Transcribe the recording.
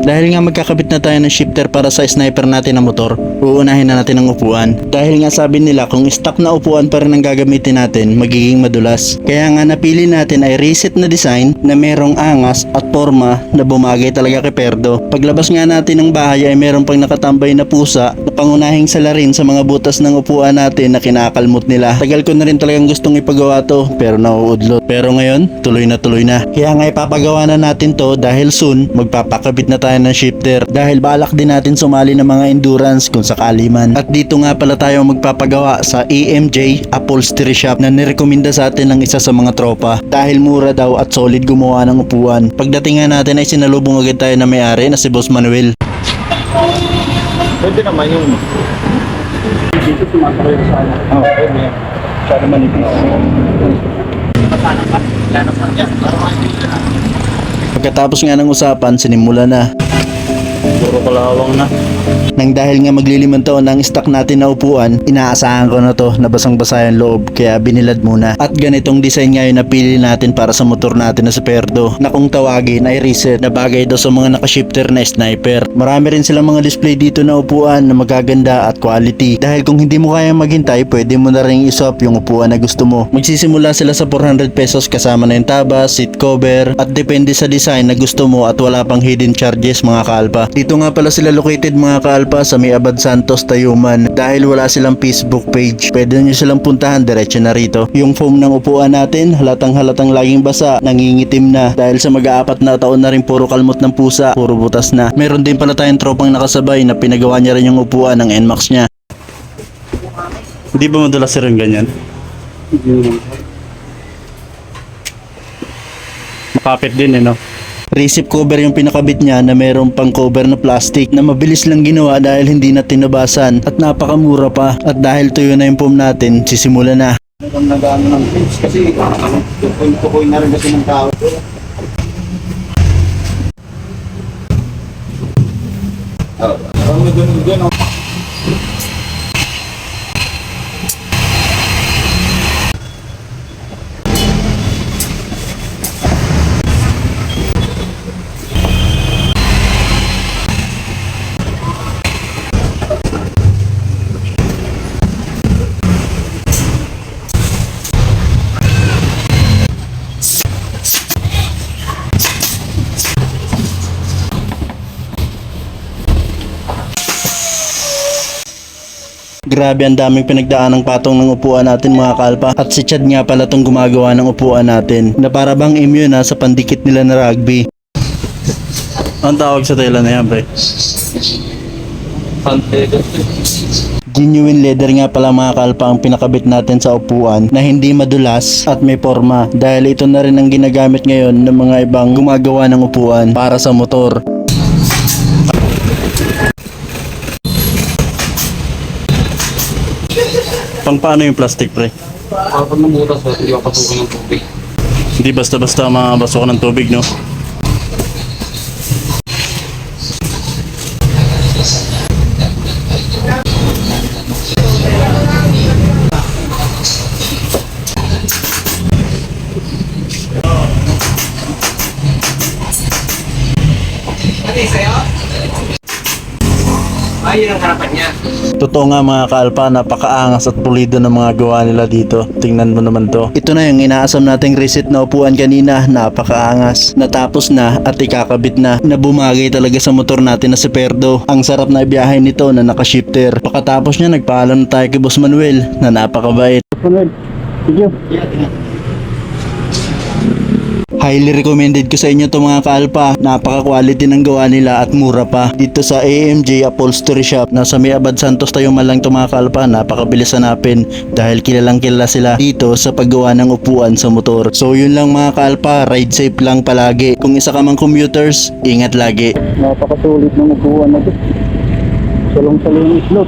Dahil nga magkakabit na tayo ng shifter para sa sniper natin na motor, uunahin na natin ang upuan. Dahil nga sabi nila kung stock na upuan pa rin ang gagamitin natin, magiging madulas. Kaya nga napili natin ay reset na design na merong angas at forma na bumagay talaga kay Perdo. Paglabas nga natin ng bahay ay meron pang nakatambay na pusa na pangunahing salarin sa mga butas ng upuan natin na kinakalmot nila. Tagal ko na rin talagang gustong ipagawa to pero nauudlot. Pero ngayon, tuloy na tuloy na. Kaya nga ipapagawa na natin to dahil soon magpapakabit na tayo ng shifter. Dahil balak din natin sumali ng mga endurance kung sakali man. At dito nga pala tayo magpapagawa sa EMJ Upholstery Shop na nirekomenda sa atin ng isa sa mga tropa. Dahil mura daw at solid gumawa ng upuan. Pagdating nga natin ay sinalubong agad tayo na may-ari na si Boss Manuel. Pwede naman yun. Dito tumatawid sa ano. Oo, pwede yan. Sana manipis. Pagkatapos nga ng usapan, sinimula na. Puro kalawang na. Nang dahil nga maglilimang taon ang stock natin na upuan, inaasahan ko na to na basang-basa yung loob kaya binilad muna. At ganitong design nga yung napili natin para sa motor natin na si Perdo na kung tawagin ay reset na bagay daw sa mga nakashifter na sniper. Marami rin silang mga display dito na upuan na magaganda at quality. Dahil kung hindi mo kaya maghintay, pwede mo na rin iswap yung upuan na gusto mo. Magsisimula sila sa 400 pesos kasama na yung taba, seat cover at depende sa design na gusto mo at wala pang hidden charges mga kalpa. Dito nga pala sila located mga kalpa sa May Abad Santos, Tayuman. Dahil wala silang Facebook page, pwede nyo silang puntahan diretso na rito. Yung foam ng upuan natin, halatang laging basa, nangingitim na. Dahil sa mag-aapat na taon na rin puro kalmot ng pusa, puro butas na. Meron din pala tayong tropang nakasabay na pinagawa niya rin yung upuan ng NMAX niya. Hindi ba madalas rin ganyan? Makapit din no? Receipt cover yung pinakabit niya na mayroon pang cover na plastic na mabilis lang ginawa dahil hindi na tinubasan at napakamura pa. At dahil tuyo na yung foam natin, sisimula na. Meron nag-ano ng page kasi tukoy na rin kasi ng tao. Ganun. Grabe ang daming pinagdaan ng patong ng upuan natin mga kalpa. At si Chad nga pala tong gumagawa ng upuan natin na para bang immune na sa pandikit nila na rugby. Ang tawag sa tela na yan, pre? Genuine leather nga pala mga kalpa ang pinakabit natin sa upuan na hindi madulas at may forma. Dahil ito na rin ang ginagamit ngayon ng mga ibang gumagawa ng upuan para sa motor. Pang paano yung plastic, pre? Kapag nabutas, hindi ka pasukan ng tubig. Hindi basta-basta mabasukan ng tubig, no? Ayun ang harapan niya. Totoo nga mga kalpa, napakaangas at pulido ng mga gawa nila dito. Tingnan mo naman to. Ito na yung inaasam nating reset na upuan kanina, napakaangas. Natapos na at ikakabit na bumagay talaga sa motor natin na si Perdo. Ang sarap na ibiyahe nito na nakashifter. Pagkatapos niya, nagpaalam na tayo kay Boss Manuel na napakabait. Manuel, sige. Highly recommended ko sa inyo to mga kalpa. Napaka-quality ng gawa nila at mura pa. Dito sa AMJ Upholstery Shop na sa May Abad Santos Tayuman lang to mga kalpa. Napakabilis hanapin dahil kilalang kilala sila dito sa paggawa ng upuan sa motor. So yun lang mga kalpa, ride safe lang palagi. Kung isa ka mang commuters, ingat lagi. Napakasulit ng upuan na ito. Salong-salong islot.